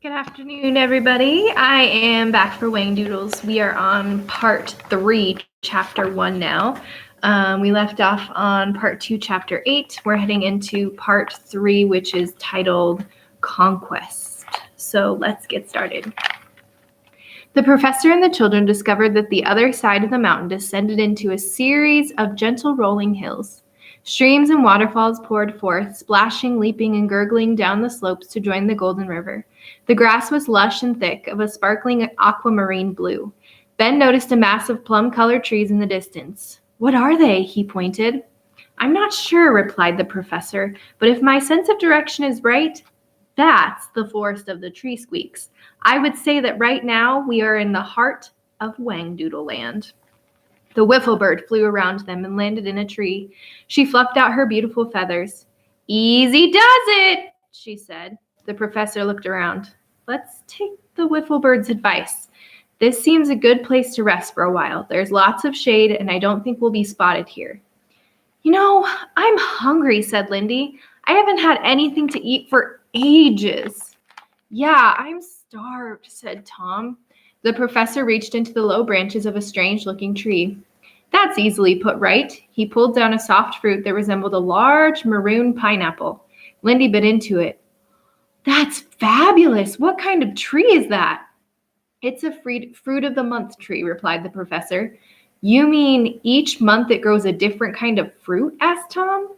Good afternoon, everybody. I am back for Whangdoodles. We are on part 3, chapter 1 now. We left off on part 2, chapter 8. We're heading into part 3, which is titled Conquest. So let's get started. The professor and the children discovered that the other side of the mountain descended into a series of gentle rolling hills. Streams and waterfalls poured forth, splashing, leaping, and gurgling down the slopes to join the golden river. The grass was lush and thick, of a sparkling aquamarine blue. Ben noticed a mass of plum-colored trees in the distance. "What are they?" he pointed. "I'm not sure," replied the professor, "but if my sense of direction is right, that's the forest of the tree squeaks. I would say that right now we are in the heart of Whangdoodle land." The wiffle bird flew around them and landed in a tree. She fluffed out her beautiful feathers. "Easy does it," she said. The professor looked around. "Let's take the wiffle bird's advice. This seems a good place to rest for a while. There's lots of shade, and I don't think we'll be spotted here." "You know, I'm hungry," said Lindy. "I haven't had anything to eat for ages." "Yeah, I'm starved," said Tom. The professor reached into the low branches of a strange-looking tree. "That's easily put right." He pulled down a soft fruit that resembled a large maroon pineapple. Lindy bit into it. "That's fabulous. What kind of tree is that?" "It's a fruit of the month tree," replied the professor. "You mean each month it grows a different kind of fruit?" asked Tom.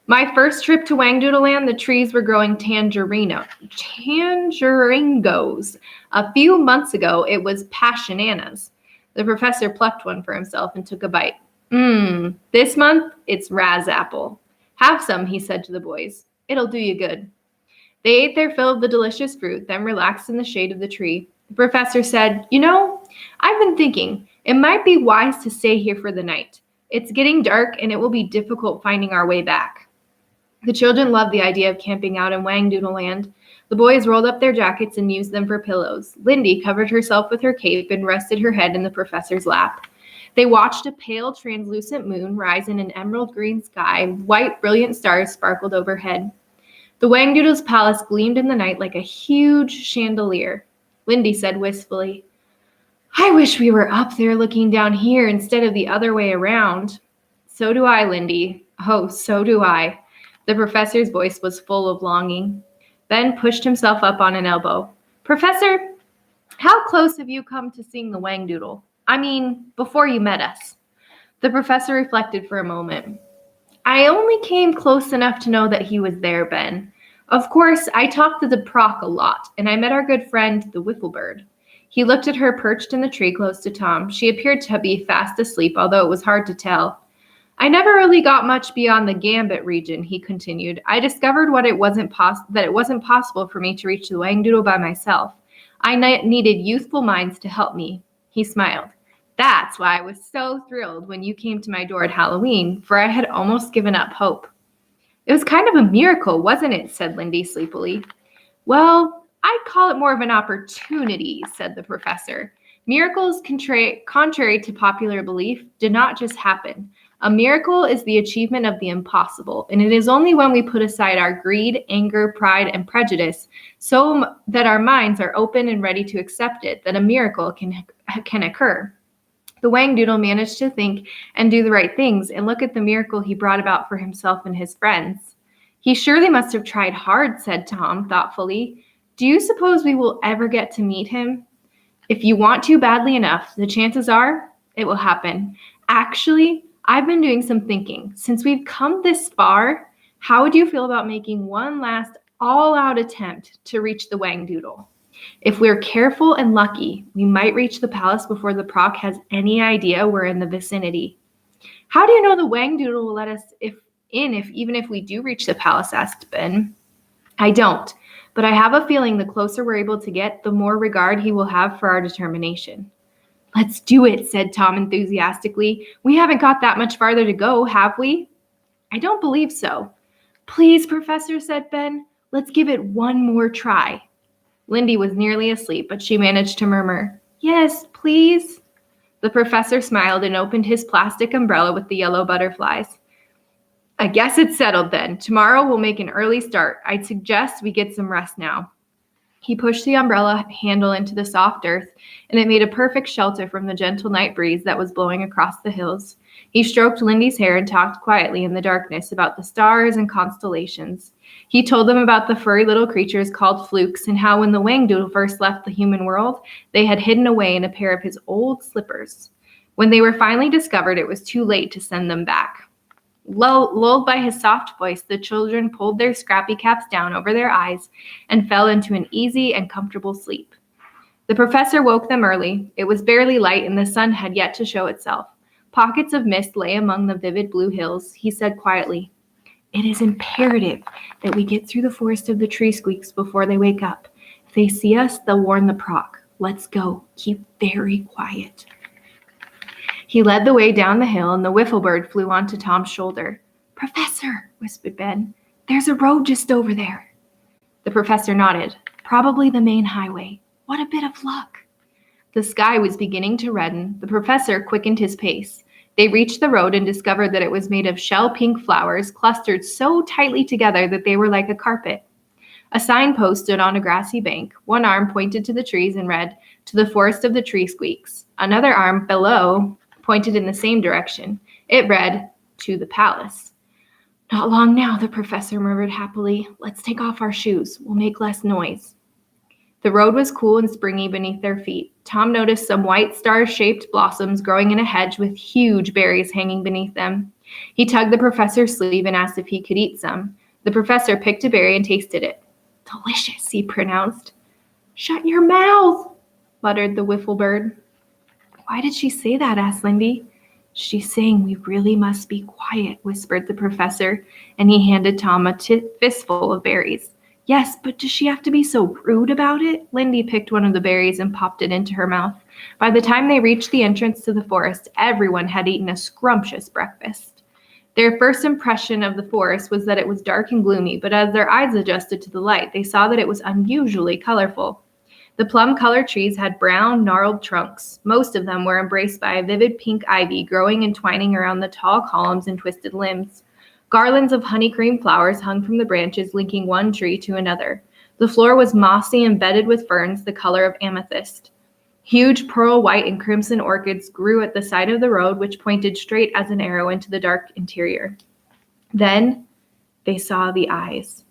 "My first trip to Whangdoodle Land, the trees were growing tangeringos. A few months ago, it was passionanas." The professor plucked one for himself and took a bite. This month, it's razapple." "Have some," he said to the boys. "It'll do you good." They ate their fill of the delicious fruit, then relaxed in the shade of the tree. The professor said, "You know, I've been thinking it might be wise to stay here for the night. It's getting dark, and it will be difficult finding our way back." The children loved the idea of camping out in Whangdoodle Land. The boys rolled up their jackets and used them for pillows. Lindy covered herself with her cape and rested her head in the professor's lap. They watched a pale, translucent moon rise in an emerald green sky. White, brilliant stars sparkled overhead. The Whangdoodle's palace gleamed in the night like a huge chandelier. Lindy said wistfully, "I wish we were up there looking down here instead of the other way around." "So do I, Lindy. Oh, so do I." The professor's voice was full of longing. Ben pushed himself up on an elbow. "Professor, how close have you come to seeing the Whangdoodle? I mean, before you met us." The professor reflected for a moment. "I only came close enough to know that he was there, Ben. Of course, I talked to the proc a lot, and I met our good friend, the wiffle bird." He looked at her perched in the tree close to Tom. She appeared to be fast asleep, although it was hard to tell. "I never really got much beyond the Gambit region," he continued. "I discovered that it wasn't possible for me to reach the Whangdoodle by myself. I needed youthful minds to help me." He smiled. "That's why I was so thrilled when you came to my door at Halloween, for I had almost given up hope." "It was kind of a miracle, wasn't it?" said Lindy sleepily. "Well, I'd call it more of an opportunity," said the professor. "Miracles, contrary to popular belief, do not just happen. A miracle is the achievement of the impossible, and it is only when we put aside our greed, anger, pride, and prejudice so that our minds are open and ready to accept it that a miracle can occur." The Whangdoodle managed to think and do the right things, and look at the miracle he brought about for himself and his friends. "He surely must have tried hard," said Tom thoughtfully. "Do you suppose we will ever get to meet him?" "If you want to badly enough, the chances are it will happen. Actually, I've been doing some thinking. Since we've come this far, how would you feel about making one last all-out attempt to reach the Whangdoodle? If we're careful and lucky, we might reach the palace before the proc has any idea we're in the vicinity." "How do you know the Whangdoodle will let us even if we do reach the palace?" asked Ben. "I don't, but I have a feeling the closer we're able to get, the more regard he will have for our determination." "Let's do it," said Tom enthusiastically. "We haven't got that much farther to go, have we?" "I don't believe so." "Please, Professor," said Ben. "Let's give it one more try." Lindy was nearly asleep, but she managed to murmur, "Yes, please." The professor smiled and opened his plastic umbrella with the yellow butterflies. "I guess it's settled then. Tomorrow we'll make an early start. I'd suggest we get some rest now." He pushed the umbrella handle into the soft earth, and it made a perfect shelter from the gentle night breeze that was blowing across the hills. He stroked Lindy's hair and talked quietly in the darkness about the stars and constellations. He told them about the furry little creatures called flukes and how when the Whangdoodle first left the human world, they had hidden away in a pair of his old slippers. When they were finally discovered, it was too late to send them back. Lulled by his soft voice, the children pulled their scrappy caps down over their eyes and fell into an easy and comfortable sleep. The professor woke them early. It was barely light and the sun had yet to show itself. Pockets of mist lay among the vivid blue hills. He said quietly, "It is imperative that we get through the forest of the tree squeaks before they wake up. If they see us, they'll warn the proc. Let's go. Keep very quiet." He led the way down the hill, and the wiffle bird flew onto Tom's shoulder. "Professor," whispered Ben, "there's a road just over there." The professor nodded. "Probably the main highway. What a bit of luck." The sky was beginning to redden. The professor quickened his pace. They reached the road and discovered that it was made of shell-pink flowers clustered so tightly together that they were like a carpet. A signpost stood on a grassy bank. One arm pointed to the trees and read, "To the forest of the tree squeaks." Another arm below pointed in the same direction. It read, "To the palace." "Not long now," the professor murmured happily. "Let's take off our shoes. We'll make less noise." The road was cool and springy beneath their feet. Tom noticed some white star-shaped blossoms growing in a hedge with huge berries hanging beneath them. He tugged the professor's sleeve and asked if he could eat some. The professor picked a berry and tasted it. "Delicious," he pronounced. "Shut your mouth," muttered the wiffle bird. "Why did she say that?" asked Lindy. "She's saying we really must be quiet," whispered the professor, and he handed Tom a fistful of berries. "Yes, but does she have to be so rude about it?" Lindy picked one of the berries and popped it into her mouth. By the time they reached the entrance to the forest, everyone had eaten a scrumptious breakfast. Their first impression of the forest was that it was dark and gloomy, but as their eyes adjusted to the light, they saw that it was unusually colorful. The plum-colored trees had brown, gnarled trunks. Most of them were embraced by a vivid pink ivy growing and twining around the tall columns and twisted limbs. Garlands of honeycream flowers hung from the branches, linking one tree to another. The floor was mossy and bedded with ferns the color of amethyst. Huge pearl white and crimson orchids grew at the side of the road, which pointed straight as an arrow into the dark interior. Then they saw the eyes.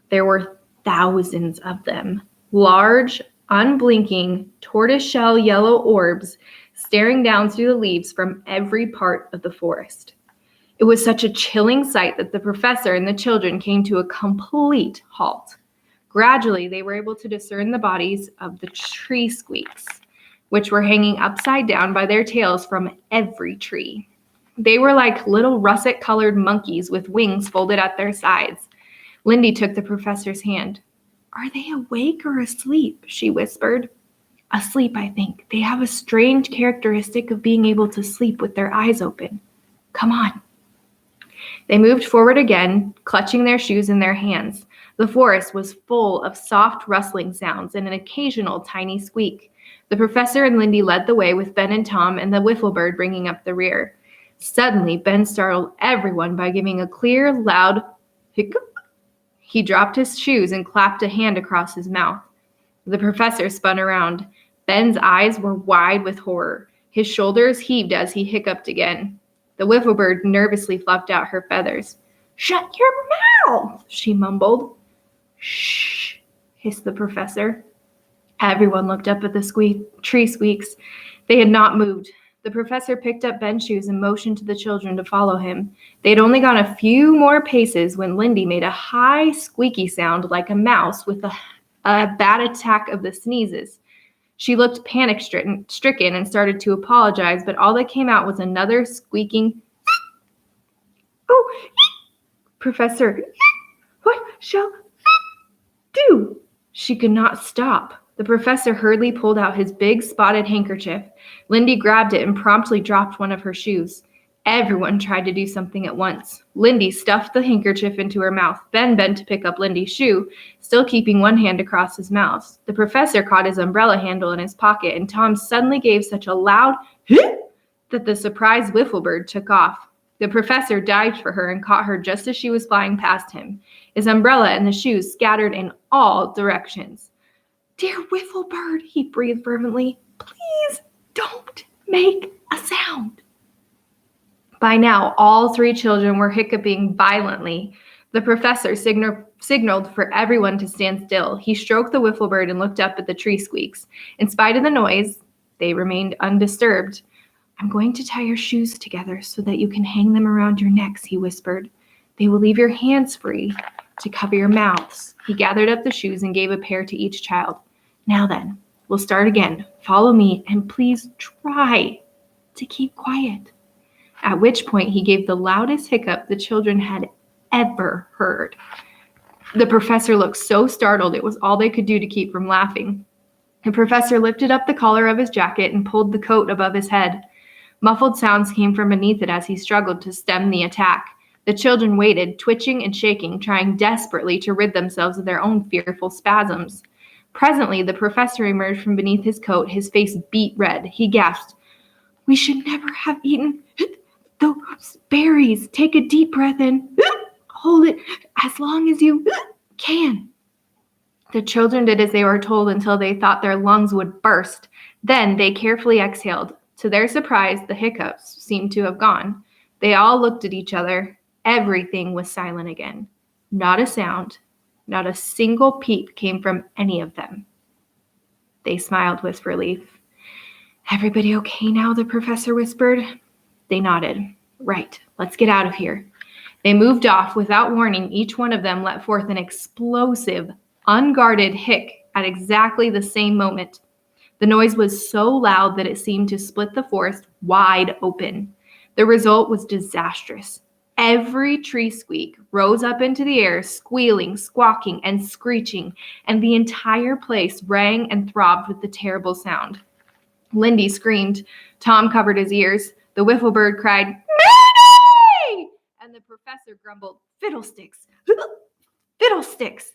There were thousands of them, large, unblinking, tortoiseshell yellow orbs staring down through the leaves from every part of the forest. It was such a chilling sight that the professor and the children came to a complete halt. Gradually, they were able to discern the bodies of the tree squeaks, which were hanging upside down by their tails from every tree. They were like little russet-colored monkeys with wings folded at their sides. Lindy took the professor's hand. "Are they awake or asleep?" she whispered. "Asleep, I think. They have a strange characteristic of being able to sleep with their eyes open. Come on." They moved forward again, clutching their shoes in their hands. The forest was full of soft rustling sounds and an occasional tiny squeak. The professor and Lindy led the way with Ben and Tom and the wiffle bird bringing up the rear. Suddenly, Ben startled everyone by giving a clear, loud hiccup. He dropped his shoes and clapped a hand across his mouth. The professor spun around. Ben's eyes were wide with horror. His shoulders heaved as he hiccuped again. The wiffle bird nervously fluffed out her feathers. "Shut your mouth," she mumbled. "Shh," hissed the professor. Everyone looked up at the tree squeaks. They had not moved. The professor picked up Ben's shoes and motioned to the children to follow him. They had only gone a few more paces when Lindy made a high, squeaky sound like a mouse with a bad attack of the sneezes. She looked panic-stricken and started to apologize, but all that came out was another squeaking, "Oh, Professor, what shall do?" She could not stop. The professor hurriedly pulled out his big spotted handkerchief. Lindy grabbed it and promptly dropped one of her shoes. Everyone tried to do something at once. Lindy stuffed the handkerchief into her mouth. Ben bent to pick up Lindy's shoe, still keeping one hand across his mouth. The professor caught his umbrella handle in his pocket, and Tom suddenly gave such a loud hit that the surprised wiffle bird took off. The professor dived for her and caught her just as she was flying past him. His umbrella and the shoes scattered in all directions. Dear Whifflebird, he breathed fervently, please don't make a sound. By now, all 3 children were hiccuping violently. The professor signaled for everyone to stand still. He stroked the Whifflebird and looked up at the tree squeaks. In spite of the noise, they remained undisturbed. I'm going to tie your shoes together so that you can hang them around your necks, he whispered. They will leave your hands free to cover your mouths. He gathered up the shoes and gave a pair to each child. Now then, we'll start again. Follow me and please try to keep quiet. At which point he gave the loudest hiccup the children had ever heard. The professor looked so startled it was all they could do to keep from laughing. The professor lifted up the collar of his jacket and pulled the coat above his head. Muffled sounds came from beneath it as he struggled to stem the attack. The children waited, twitching and shaking, trying desperately to rid themselves of their own fearful spasms. Presently, the professor emerged from beneath his coat, his face beet red. He gasped, We should never have eaten those berries. Take a deep breath in. Hold it as long as you can. The children did as they were told until they thought their lungs would burst. Then they carefully exhaled. To their surprise, the hiccups seemed to have gone. They all looked at each other. Everything was silent again. Not a sound, not a single peep came from any of them. They smiled with relief. Everybody okay now? The professor whispered. They nodded. Right, let's get out of here. They moved off. Without warning, each one of them let forth an explosive, unguarded hic at exactly the same moment. The noise was so loud that it seemed to split the forest wide open. The result was disastrous. Every tree squeak rose up into the air, squealing, squawking, and screeching, and the entire place rang and throbbed with the terrible sound. Lindy screamed. Tom covered his ears. The Whifflebird cried, Mayday! And the professor grumbled, Fiddlesticks! Fiddlesticks!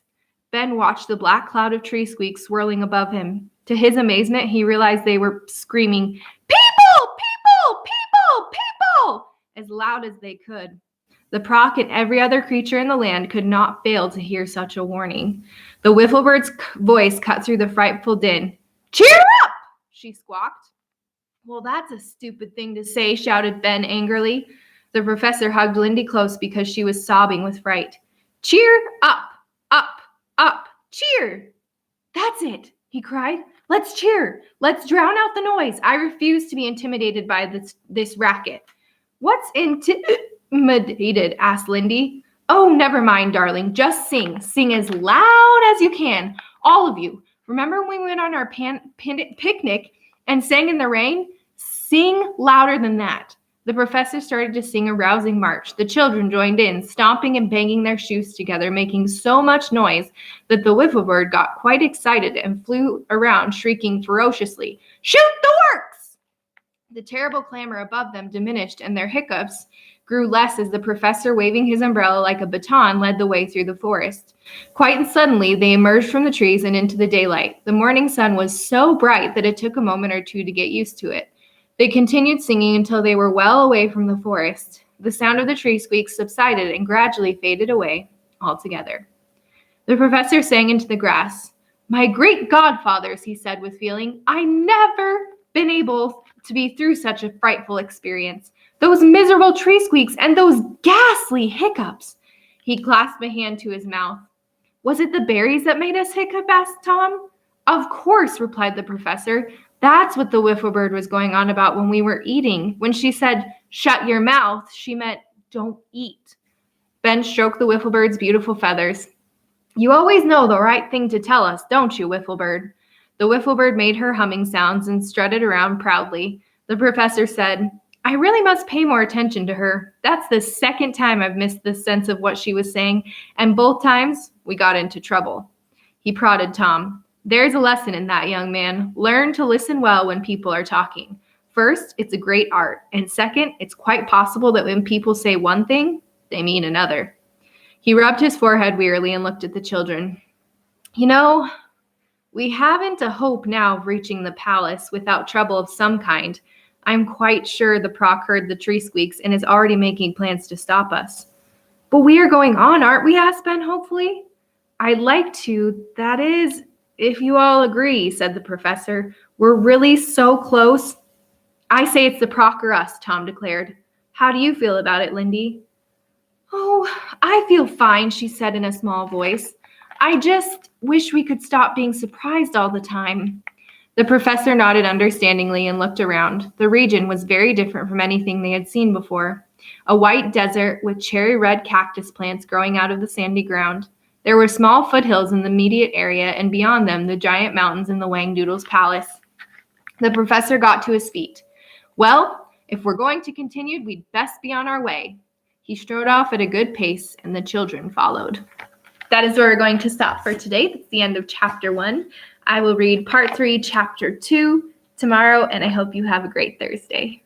Ben watched the black cloud of tree squeaks swirling above him. To his amazement, he realized they were screaming, People! People! People! People! As loud as they could. The Proc and every other creature in the land could not fail to hear such a warning. The Whifflebird's voice cut through the frightful din. Cheer up! She squawked. Well, that's a stupid thing to say, shouted Ben angrily. The professor hugged Lindy close because she was sobbing with fright. Cheer up! Up! Up! Cheer! That's it, he cried. Let's cheer. Let's drown out the noise. I refuse to be intimidated by this racket. What's intimidated? Asked Lindy. Oh, never mind, darling. Just sing. Sing as loud as you can. All of you. Remember when we went on our picnic and sang in the rain? Sing louder than that. The professor started to sing a rousing march. The children joined in, stomping and banging their shoes together, making so much noise that the Whifflebird got quite excited and flew around, shrieking ferociously, Shoot the works! The terrible clamor above them diminished, and their hiccups grew less as the professor, waving his umbrella like a baton, led the way through the forest. Quite suddenly, they emerged from the trees and into the daylight. The morning sun was so bright that it took a moment or two to get used to it. They continued singing until they were well away from the forest. The sound of the tree squeaks subsided and gradually faded away altogether. The professor sang into the grass. My great godfathers, he said with feeling, I never been able to be through such a frightful experience. Those miserable tree squeaks and those ghastly hiccups. He clasped a hand to his mouth. Was it the berries that made us hiccup? Asked Tom. Of course, replied the professor. That's what the Whifflebird was going on about when we were eating. When she said, shut your mouth, she meant don't eat. Ben stroked the Whifflebird's beautiful feathers. You always know the right thing to tell us, don't you, Whifflebird? The Whifflebird made her humming sounds and strutted around proudly. The professor said, I really must pay more attention to her. That's the second time I've missed the sense of what she was saying, and both times we got into trouble. He prodded Tom. There's a lesson in that, young man. Learn to listen well when people are talking. First, it's a great art. And second, it's quite possible that when people say one thing, they mean another. He rubbed his forehead wearily and looked at the children. You know, we haven't a hope now of reaching the palace without trouble of some kind. I'm quite sure the Proc heard the tree squeaks and is already making plans to stop us. But we are going on, aren't we? Asked Ben hopefully. I'd like to. That is, If you all agree, said the professor, we're really so close. I say it's the Proc or us, Tom declared. How do you feel about it, Lindy? Oh, I feel fine, she said in a small voice. I just wish we could stop being surprised all the time. The professor nodded understandingly and looked around. The region was very different from anything they had seen before. A white desert with cherry red cactus plants growing out of the sandy ground. There were small foothills in the immediate area, and beyond them, the giant mountains in the Whangdoodles palace. The professor got to his feet. Well, if we're going to continue, we'd best be on our way. He strode off at a good pace, and the children followed. That is where we're going to stop for today. That's the end of chapter 1. I will read part 3, chapter 2 tomorrow, and I hope you have a great Thursday.